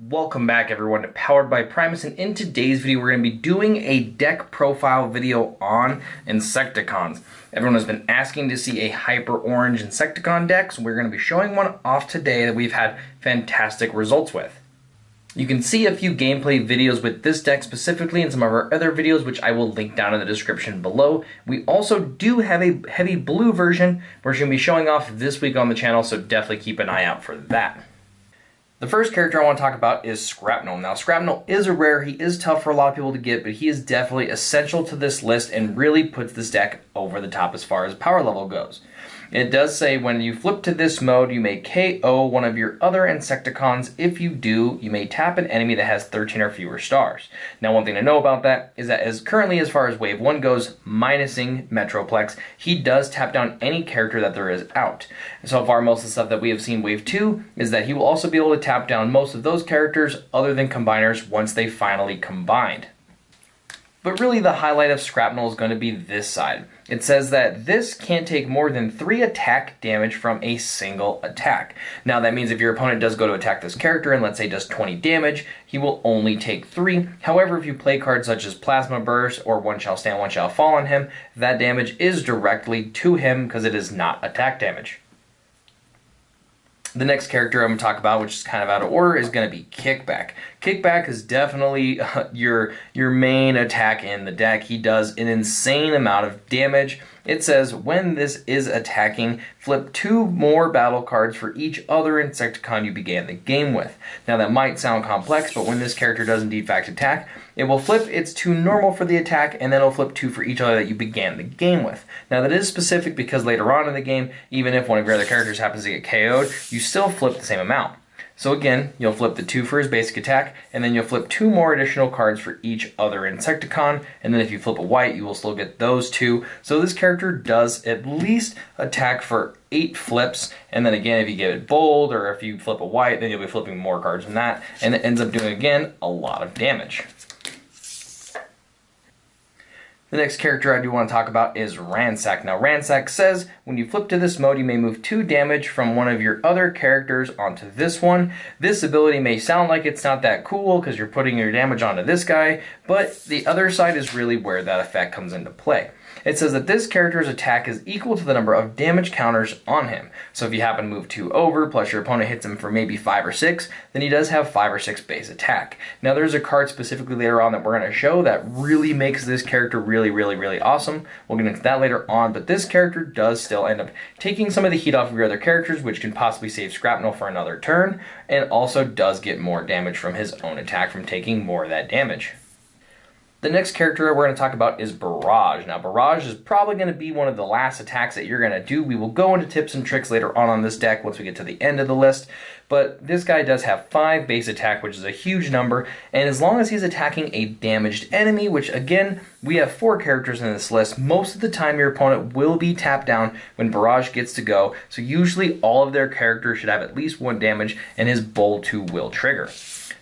Welcome back everyone to Powered by Primus, and in today's video we're going to be doing a deck profile video on Insecticons. Everyone has been asking to see a hyper orange Insecticon deck, so we're going to be showing one off today that we've had fantastic results with. You can see a few gameplay videos with this deck specifically in some of our other videos, which I will link down in the description below. We also do have a heavy blue version we're going to be showing off this week on the channel, so definitely keep an eye out for that. The first character I want to talk about is Scrapnel. Now, Scrapnel is a rare. He is tough for a lot of people to get, but he is definitely essential to this list and really puts this deck over the top as far as power level goes. It does say when you flip to this mode, you may KO one of your other Insecticons. If you do, you may tap an enemy that has 13 or fewer stars. Now, one thing to know about that is that as far as Wave 1 goes, minusing Metroplex, he does tap down any character that there is out. So far, most of the stuff that we have seen Wave 2 is that he will also be able to tap down most of those characters other than combiners once they finally combined. But really the highlight of Scrapnel is going to be this side. It says that this can't take more than 3 attack damage from a single attack. Now that means if your opponent does go to attack this character and let's say does 20 damage, he will only take 3. However, if you play cards such as Plasma Burst or One Shall Stand, One Shall Fall on him, that damage is directly to him because it is not attack damage. The next character I'm going to talk about, which is kind of out of order, is going to be Kickback. Kickback is definitely your main attack in the deck. He does an insane amount of damage. It says when this is attacking, flip 2 more battle cards for each other Insecticon you began the game with. Now that might sound complex, but when this character does indeed fact attack, it will flip its 2 normal for the attack, and then it'll flip 2 for each other that you began the game with. Now that is specific because later on in the game, even if one of your other characters happens to get KO'd, you still flip the same amount. So again, you'll flip the 2 for his basic attack, and then you'll flip 2 more additional cards for each other Insecticon, and then if you flip a white, you will still get those 2. So this character does at least attack for 8 flips, and then again, if you get it bold, or if you flip a white, then you'll be flipping more cards than that, and it ends up doing, again, a lot of damage. The next character I do want to talk about is Ransack. Now, Ransack says, when you flip to this mode, you may move 2 damage from one of your other characters onto this one. This ability may sound like it's not that cool because you're putting your damage onto this guy, but the other side is really where that effect comes into play. It says that this character's attack is equal to the number of damage counters on him. So if you happen to move 2 over, plus your opponent hits him for maybe 5 or 6, then he does have 5 or 6 base attack. Now there's a card specifically later on that we're going to show that really makes this character really awesome. We'll get into that later on, but this character does still end up taking some of the heat off of your other characters, which can possibly save Scrapnel for another turn, and also does get more damage from his own attack from taking more of that damage. The next character we're going to talk about is Barrage. Now, Barrage is probably going to be one of the last attacks that you're going to do. We will go into tips and tricks later on this deck once we get to the end of the list. But this guy does have 5 base attack, which is a huge number. And as long as he's attacking a damaged enemy, which again, we have 4 characters in this list, most of the time your opponent will be tapped down when Barrage gets to go. So usually all of their characters should have at least 1 damage, and his bold 2 will trigger.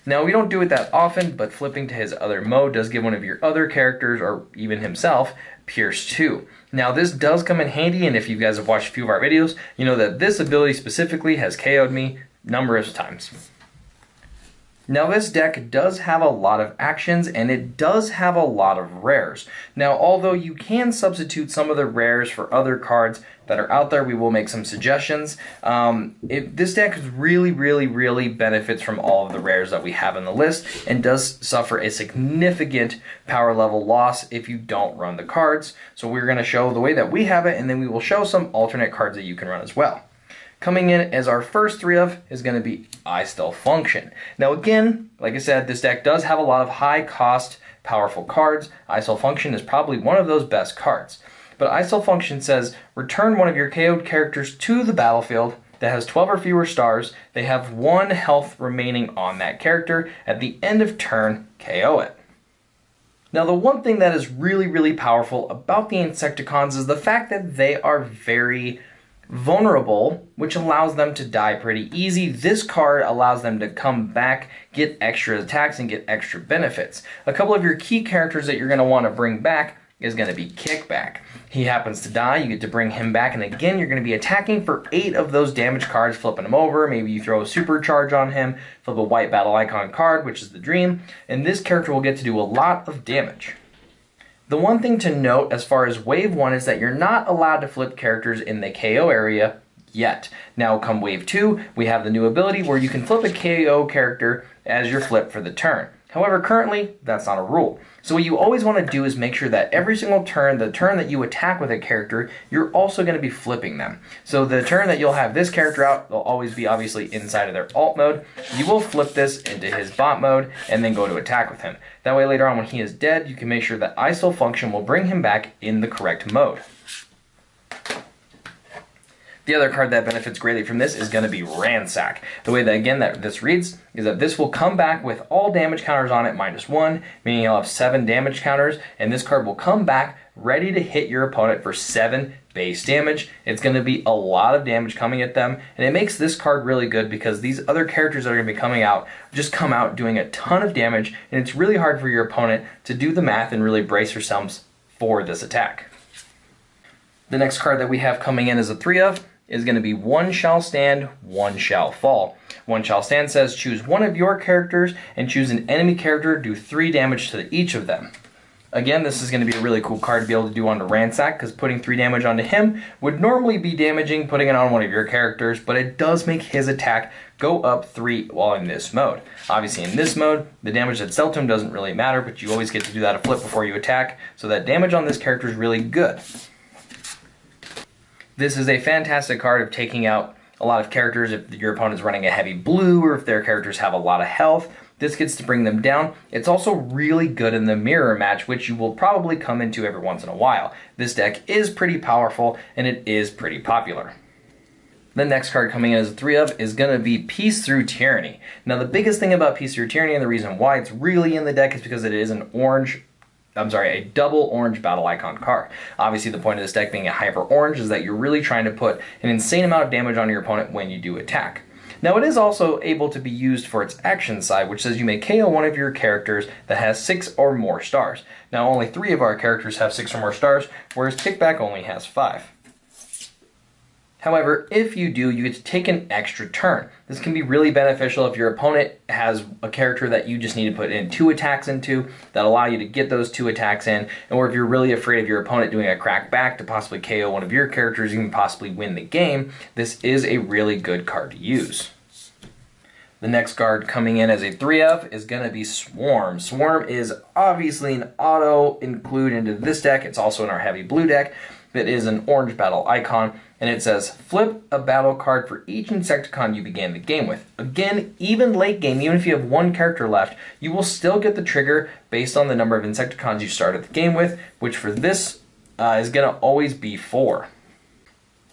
Now, we don't do it that often, but flipping to his other mode does give one of your other characters, or even himself, Pierce 2. Now, this does come in handy, and if you guys have watched a few of our videos, you know that this ability specifically has KO'd me numerous times. Now, this deck does have a lot of actions, and it does have a lot of rares. Now, although you can substitute some of the rares for other cards that are out there, we will make some suggestions. This deck really benefits from all of the rares that we have in the list, and does suffer a significant power level loss if you don't run the cards. So we're going to show the way that we have it, and then we will show some alternate cards that you can run as well. Coming in as our first 3 of is going to be I Still Function. Now again, like I said, this deck does have a lot of high cost, powerful cards. I Still Function is probably one of those best cards. But I Still Function says, return one of your KO'd characters to the battlefield that has 12 or fewer stars. They have 1 health remaining on that character. At the end of turn, KO it. Now, the one thing that is really powerful about the Insecticons is the fact that they are very vulnerable, which allows them to die pretty easy. This card allows them to come back, get extra attacks, and get extra benefits. A couple of your key characters that you're going to want to bring back is going to be Kickback. He happens to die, you get to bring him back, and again, you're going to be attacking for 8 of those damage cards, flipping him over. Maybe you throw a Supercharge on him, flip a white battle icon card, which is the Dream, and this character will get to do a lot of damage. The one thing to note as far as Wave 1 is that you're not allowed to flip characters in the KO area yet. Now come Wave 2, we have the new ability where you can flip a KO character as your flip for the turn. However, currently, that's not a rule. So what you always want to do is make sure that every single turn, the turn that you attack with a character, you're also going to be flipping them. So the turn that you'll have this character out, they'll always be obviously inside of their alt mode. You will flip this into his bot mode and then go to attack with him. That way later on when he is dead, you can make sure that I Still Function will bring him back in the correct mode. The other card that benefits greatly from this is going to be Ransack. The way that, again, that this reads is that this will come back with all damage counters on it -1, meaning you'll have 7 damage counters, and this card will come back ready to hit your opponent for 7 base damage. It's going to be a lot of damage coming at them, and it makes this card really good because these other characters that are going to be coming out just come out doing a ton of damage, and it's really hard for your opponent to do the math and really brace yourselves for this attack. The next card that we have coming in as a 3 of is going to be One Shall Stand, One Shall Fall. One Shall Stand says choose one of your characters and choose an enemy character, do 3 damage to each of them. Again, this is going to be a really cool card to be able to do onto Ransack because putting 3 damage onto him would normally be damaging putting it on one of your characters, but it does make his attack go up 3 while in this mode. Obviously in this mode, the damage that's dealt to him doesn't really matter, but you always get to do that a flip before you attack, so that damage on this character is really good. This is a fantastic card of taking out a lot of characters if your opponent's running a heavy blue or if their characters have a lot of health. This gets to bring them down. It's also really good in the mirror match, which you will probably come into every once in a while. This deck is pretty powerful and it is pretty popular. The next card coming in as a 3 of is going to be Peace Through Tyranny. Now the biggest thing about Peace Through Tyranny and the reason why it's really in the deck is because it is a double orange battle icon card. Obviously the point of this deck being a hyper orange is that you're really trying to put an insane amount of damage on your opponent when you do attack. Now it is also able to be used for its action side, which says you may KO one of your characters that has 6 or more stars. Now only 3 of our characters have 6 or more stars, whereas Kickback only has 5. However, if you do, you get to take an extra turn. This can be really beneficial if your opponent has a character that you just need to put in 2 attacks into that allow you to get those 2 attacks in, or if you're really afraid of your opponent doing a crack back to possibly KO one of your characters, even possibly win the game, this is a really good card to use. The next card coming in as a 3 of is going to be Swarm. Swarm is obviously an auto include into this deck. It's also in our heavy blue deck. It is an orange battle icon, and it says flip a battle card for each Insecticon you began the game with. Again, even late game, even if you have 1 character left, you will still get the trigger based on the number of Insecticons you started the game with, which for this is going to always be 4.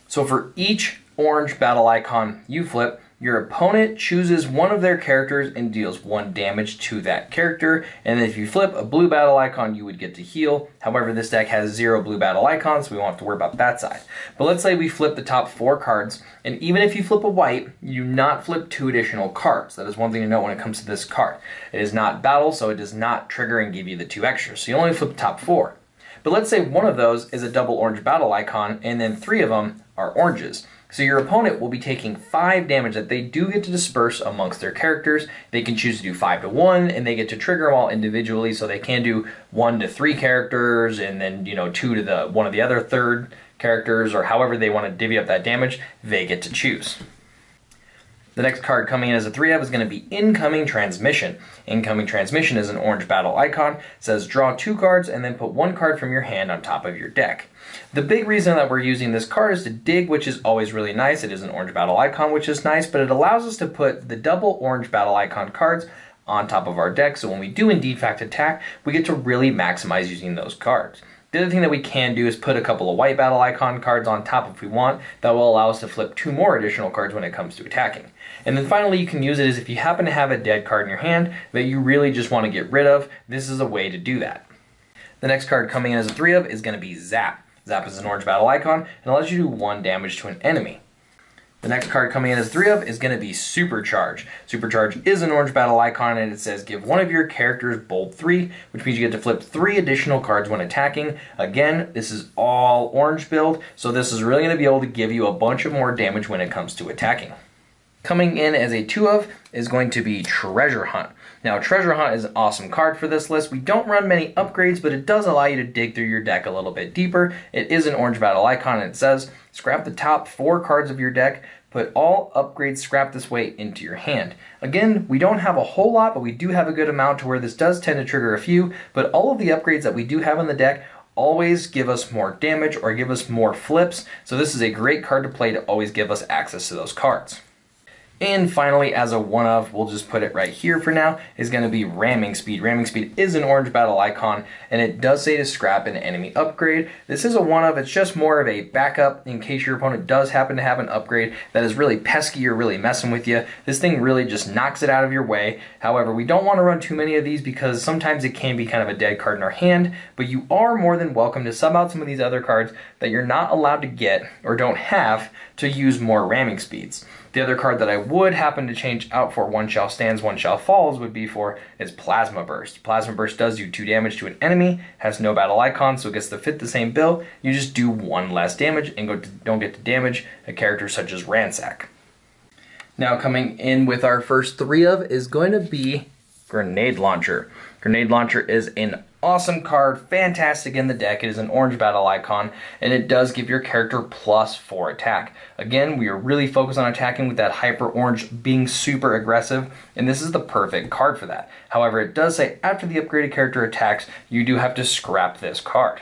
So for each orange battle icon you flip, your opponent chooses one of their characters and deals 1 damage to that character, and if you flip a blue battle icon, you would get to heal. However, this deck has 0 blue battle icons, so we won't have to worry about that side. But let's say we flip the top 4 cards, and even if you flip a white, you do not flip 2 additional cards. That is one thing to note when it comes to this card. It is not battle, so it does not trigger and give you the 2 extras, so you only flip the top 4. But let's say one of those is a double orange battle icon, and then 3 of them are oranges. So your opponent will be taking 5 damage that they do get to disperse amongst their characters. They can choose to do 5 to 1, and they get to trigger them all individually, so they can do 1 to 3 characters, and then 2 to one of the other third characters, or however they want to divvy up that damage, they get to choose. The next card coming in as a 3 of is going to be Incoming Transmission. Incoming Transmission is an orange battle icon. It says draw 2 cards and then put 1 card from your hand on top of your deck. The big reason that we're using this card is to dig, which is always really nice. It is an orange battle icon, which is nice, but it allows us to put the double orange battle icon cards on top of our deck, so when we do indeed fact attack, we get to really maximize using those cards. The other thing that we can do is put a couple of white battle icon cards on top if we want. That will allow us to flip 2 more additional cards when it comes to attacking. And then finally, you can use it as if you happen to have a dead card in your hand that you really just want to get rid of. This is a way to do that. The next card coming in as a 3 of is going to be Zap. Zap is an orange battle icon and allows you to do 1 damage to an enemy. The next card coming in as 3 of is going to be Supercharged. Supercharged is an orange battle icon, and it says give one of your characters bold 3, which means you get to flip 3 additional cards when attacking. Again, this is all orange build, so this is really going to be able to give you a bunch of more damage when it comes to attacking. Coming in as a 2 of is going to be Treasure Hunt. Now, Treasure Hunt is an awesome card for this list. We don't run many upgrades, but it does allow you to dig through your deck a little bit deeper. It is an orange battle icon, and it says, scrap the top 4 cards of your deck, put all upgrades scrapped this way into your hand. Again, we don't have a whole lot, but we do have a good amount to where this does tend to trigger a few, but all of the upgrades that we do have in the deck always give us more damage or give us more flips, so this is a great card to play to always give us access to those cards. And finally, as a 1 of, we'll just put it right here for now, is going to be Ramming Speed. Ramming Speed is an orange battle icon, and it does say to scrap an enemy upgrade. This is a 1 of, it's just more of a backup in case your opponent does happen to have an upgrade that is really pesky or really messing with you. This thing really just knocks it out of your way. However, we don't want to run too many of these because sometimes it can be kind of a dead card in our hand, but you are more than welcome to sub out some of these other cards that you're not allowed to get or don't have to use more ramming speeds. The other card that I would happen to change out for One Shell Stands, One Shell Falls would be for is Plasma Burst. Plasma Burst does do 2 damage to an enemy, has no battle icon, so it gets to fit the same bill. You just do 1 less damage and don't get to damage a character such as Ransack. Now coming in with our first 3 of is going to be Grenade Launcher. Grenade Launcher is an awesome card, fantastic in the deck. It is an orange battle icon, and it does give your character +4 attack. Again, we are really focused on attacking with that hyper orange being super aggressive, and this is the perfect card for that. However, it does say after the upgraded character attacks, you do have to scrap this card.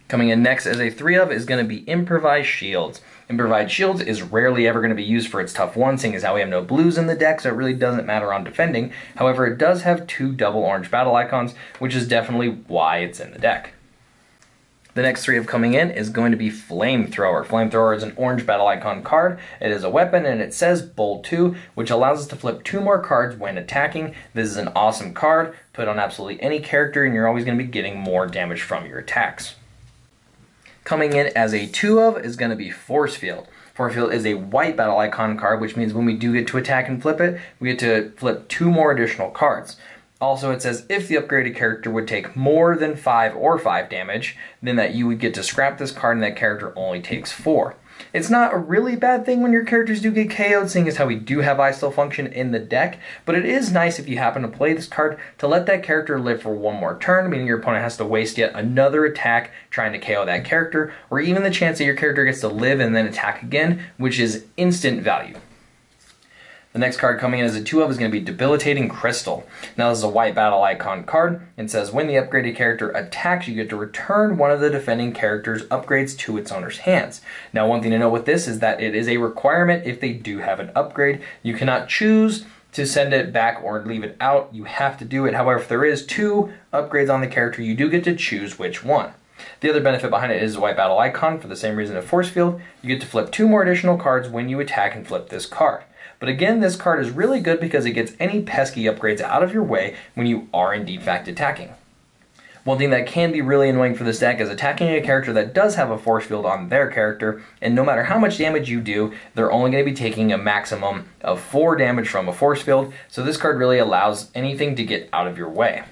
Coming in next as a 3 of is going to be Improvised Shields. Improvised Shields is rarely ever going to be used for its tough 1, seeing as how we have no blues in the deck, so it really doesn't matter on defending. However, it does have 2 double orange battle icons, which is definitely why it's in the deck. The next 3 of coming in is going to be Flamethrower. Flamethrower is an orange battle icon card. It is a weapon, and it says bold 2, which allows us to flip 2 more cards when attacking. This is an awesome card. Put on absolutely any character, and you're always going to be getting more damage from your attacks. Coming in as a 2 of is going to be Force Field. Force Field is a white battle icon card, which means when we do get to attack and flip it, we get to flip 2 more additional cards. Also, it says if the upgraded character would take more than 5 or 5 damage, then that you would get to scrap this card and that character only takes 4. It's not a really bad thing when your characters do get KO'd, seeing as how we do have I Still Function in the deck, but it is nice if you happen to play this card to let that character live for 1 more turn, meaning your opponent has to waste yet another attack trying to KO that character, or even the chance that your character gets to live and then attack again, which is instant value. The next card coming in as a 2 of is going to be Debilitating Crystal. Now this is a white battle icon card, and says when the upgraded character attacks, you get to return one of the defending character's upgrades to its owner's hands. Now one thing to know with this is that it is a requirement if they do have an upgrade. You cannot choose to send it back or leave it out. You have to do it. However, if there is 2 upgrades on the character, you do get to choose which one. The other benefit behind it is a white battle icon. For the same reason as Force Field, you get to flip 2 more additional cards when you attack and flip this card. But again, this card is really good because it gets any pesky upgrades out of your way when you are in deep fact attacking. One thing that can be really annoying for this deck is attacking a character that does have a force field on their character, and no matter how much damage you do, they're only going to be taking a maximum of 4 damage from a force field, so this card really allows anything to get out of your way.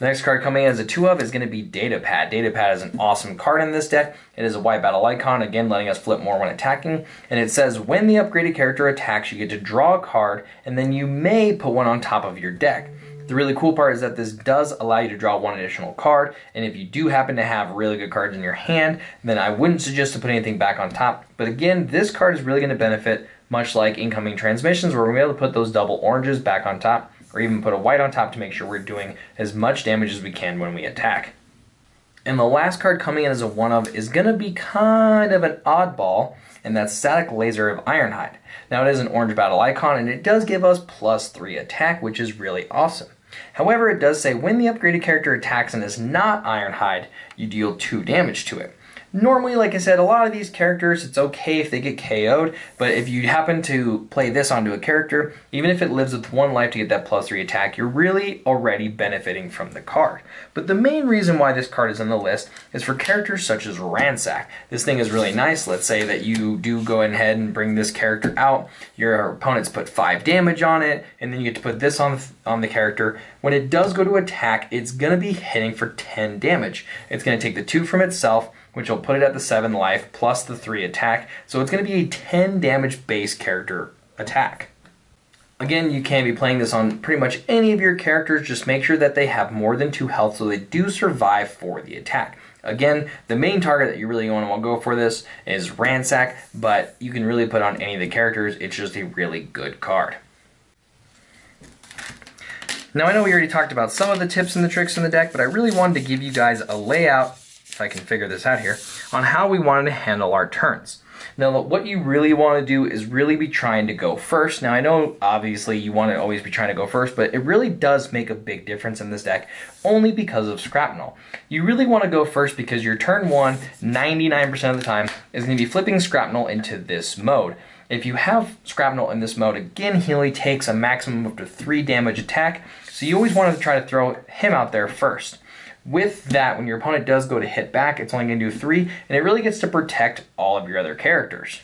The next card coming in as a 2 of is going to be Datapad. Datapad is an awesome card in this deck. It is a white battle icon, again letting us flip more when attacking. And it says when the upgraded character attacks, you get to draw a card, and then you may put one on top of your deck. The really cool part is that this does allow you to draw 1 additional card, and if you do happen to have really good cards in your hand, then I wouldn't suggest to put anything back on top. But again, this card is really going to benefit, much like incoming transmissions, where we're able to put those double oranges back on top, or even put a white on top to make sure we're doing as much damage as we can when we attack. And the last card coming in as a 1 of is going to be kind of an oddball, and that's Static Laser of Ironhide. Now it is an orange battle icon, and it does give us +3 attack, which is really awesome. However, it does say when the upgraded character attacks and is not Ironhide, you deal 2 damage to it. Normally, like I said, a lot of these characters, it's okay if they get KO'd, but if you happen to play this onto a character, even if it lives with 1 life to get that +3 attack, you're really already benefiting from the card. But the main reason why this card is on the list is for characters such as Ransack. This thing is really nice. Let's say that you do go ahead and bring this character out, your opponents put 5 damage on it, and then you get to put this on the character. When it does go to attack, it's going to be hitting for 10 damage. It's going to take the 2 from itself, which will put it at the 7 life, plus the 3 attack. So it's going to be a 10 damage base character attack. Again, you can be playing this on pretty much any of your characters. Just make sure that they have more than 2 health so they do survive for the attack. Again, the main target that you really want to go for this is Ransack, but you can really put on any of the characters. It's just a really good card. Now, I know we already talked about some of the tips and the tricks in the deck, but I really wanted to give you guys a layout, if I can figure this out here, on how we wanted to handle our turns. Now, what you really want to do is really be trying to go first. Now, I know, obviously, you want to always be trying to go first, but it really does make a big difference in this deck, only because of Scrapnel. You really want to go first because your turn 1, 99% of the time, is going to be flipping Scrapnel into this mode. If you have Scrapnel in this mode, again, he only takes a maximum of up to 3 damage attack, so you always want to try to throw him out there first. With that, when your opponent does go to hit back, it's only going to do 3, and it really gets to protect all of your other characters.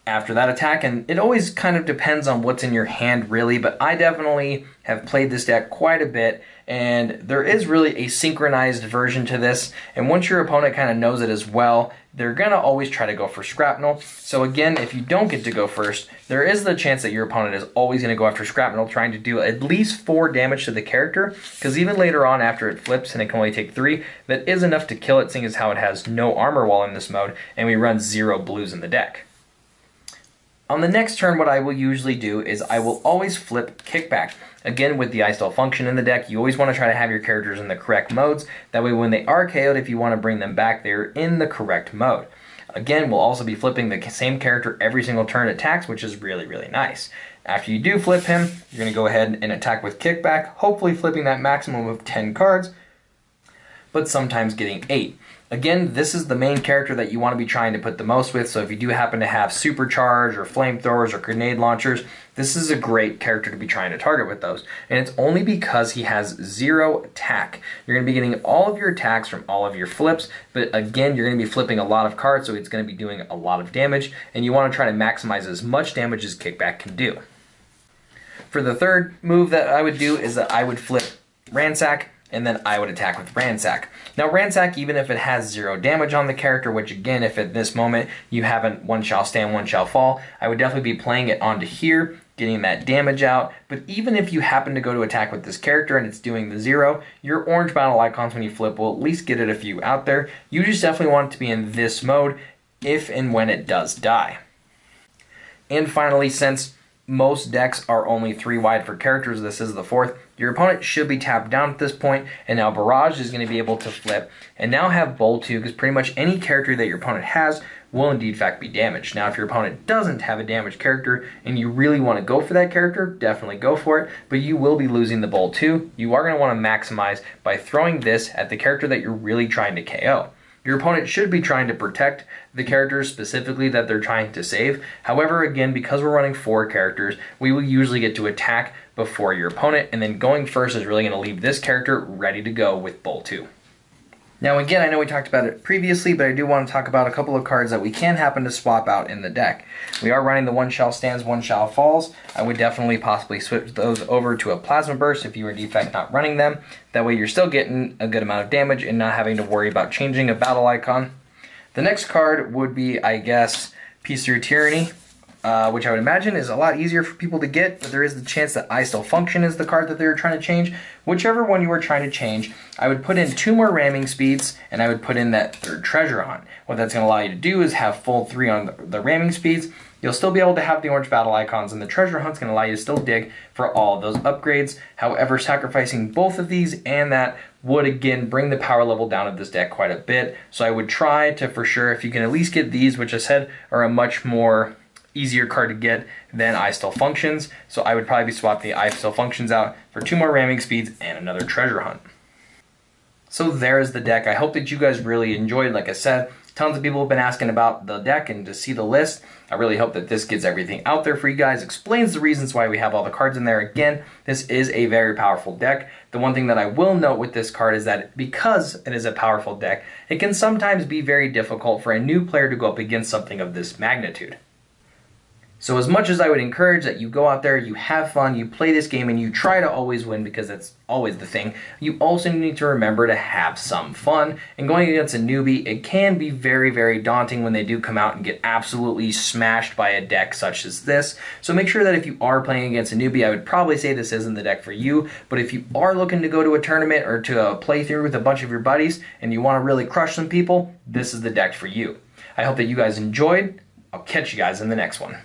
After that attack, and it always kind of depends on what's in your hand really, but I definitely have played this deck quite a bit, and there is really a synchronized version to this, and once your opponent kind of knows it as well, they're going to always try to go for Scrapnel. So again, if you don't get to go first, there is the chance that your opponent is always going to go after Scrapnel, trying to do at least 4 damage to the character, because even later on after it flips and it can only take 3, that is enough to kill it, seeing as how it has no armor while in this mode, and we run 0 blues in the deck. On the next turn, what I will usually do is I will always flip Kickback. Again, with the I-Stall function in the deck, you always want to try to have your characters in the correct modes. That way when they are KO'd, if you want to bring them back, they're in the correct mode. Again, we'll also be flipping the same character every single turn it attacks, which is really, really nice. After you do flip him, you're going to go ahead and attack with Kickback, hopefully flipping that maximum of 10 cards, but sometimes getting 8. Again, this is the main character that you want to be trying to put the most with, so if you do happen to have Supercharged or Flamethrowers or Grenade Launchers, this is a great character to be trying to target with those. And it's only because he has 0 attack. You're going to be getting all of your attacks from all of your flips, but again, you're going to be flipping a lot of cards, so it's going to be doing a lot of damage, and you want to try to maximize as much damage as Kickback can do. For the third move that I would do is that I would flip Ransack, and then I would attack with Ransack. Now Ransack, even if it has 0 damage on the character, which again, if at this moment you haven't one shall stand, one shall fall, I would definitely be playing it onto here, getting that damage out. But even if you happen to go to attack with this character and it's doing the 0, your orange battle icons when you flip will at least get it a few out there. You just definitely want it to be in this mode if and when it does die. And finally, since most decks are only 3 wide for characters, this is the 4th, your opponent should be tapped down at this point, and now Barrage is going to be able to flip and now have Bowl 2, because pretty much any character that your opponent has will indeed fact be damaged. Now if your opponent doesn't have a damaged character and you really want to go for that character, definitely go for it, but you will be losing the Bowl 2. You are going to want to maximize by throwing this at the character that you're really trying to KO. Your opponent should be trying to protect the characters specifically that they're trying to save. However, again, because we're running 4 characters, we will usually get to attack before your opponent, and then going first is really going to leave this character ready to go with Bowl 2. Now again, I know we talked about it previously, but I do want to talk about a couple of cards that we can happen to swap out in the deck. We are running the one shall stands, one shall falls. I would definitely possibly switch those over to a Plasma Burst if you were in defect not running them. That way you're still getting a good amount of damage and not having to worry about changing a battle icon. The next card would be, I guess, Peace Through Tyranny, which I would imagine is a lot easier for people to get, but there is the chance that I-Stall Function is the card that they were trying to change. Whichever one you were trying to change, I would put in 2 more ramming speeds, and I would put in that 3rd treasure hunt. What that's going to allow you to do is have full 3 on the ramming speeds. You'll still be able to have the orange battle icons, and the treasure hunt's going to allow you to still dig for all of those upgrades. However, sacrificing both of these and that would again bring the power level down of this deck quite a bit. So I would try to, for sure, if you can at least get these, which I said are a much more easier card to get than I-Stall Functions. So I would probably be swapping the I-Stall Functions out for 2 more ramming speeds and another treasure hunt. So there's the deck. I hope that you guys really enjoyed. Like I said, Tons of people have been asking about the deck and to see the list. I really hope that this gets everything out there for you guys, explains the reasons why we have all the cards in there. Again, this is a very powerful deck. The one thing that I will note with this card is that because it is a powerful deck, it can sometimes be very difficult for a new player to go up against something of this magnitude. So as much as I would encourage that you go out there, you have fun, you play this game, and you try to always win because that's always the thing, you also need to remember to have some fun. And going against a newbie, it can be very, very daunting when they do come out and get absolutely smashed by a deck such as this. So make sure that if you are playing against a newbie, I would probably say this isn't the deck for you. But if you are looking to go to a tournament or to a playthrough with a bunch of your buddies and you want to really crush some people, this is the deck for you. I hope that you guys enjoyed. I'll catch you guys in the next one.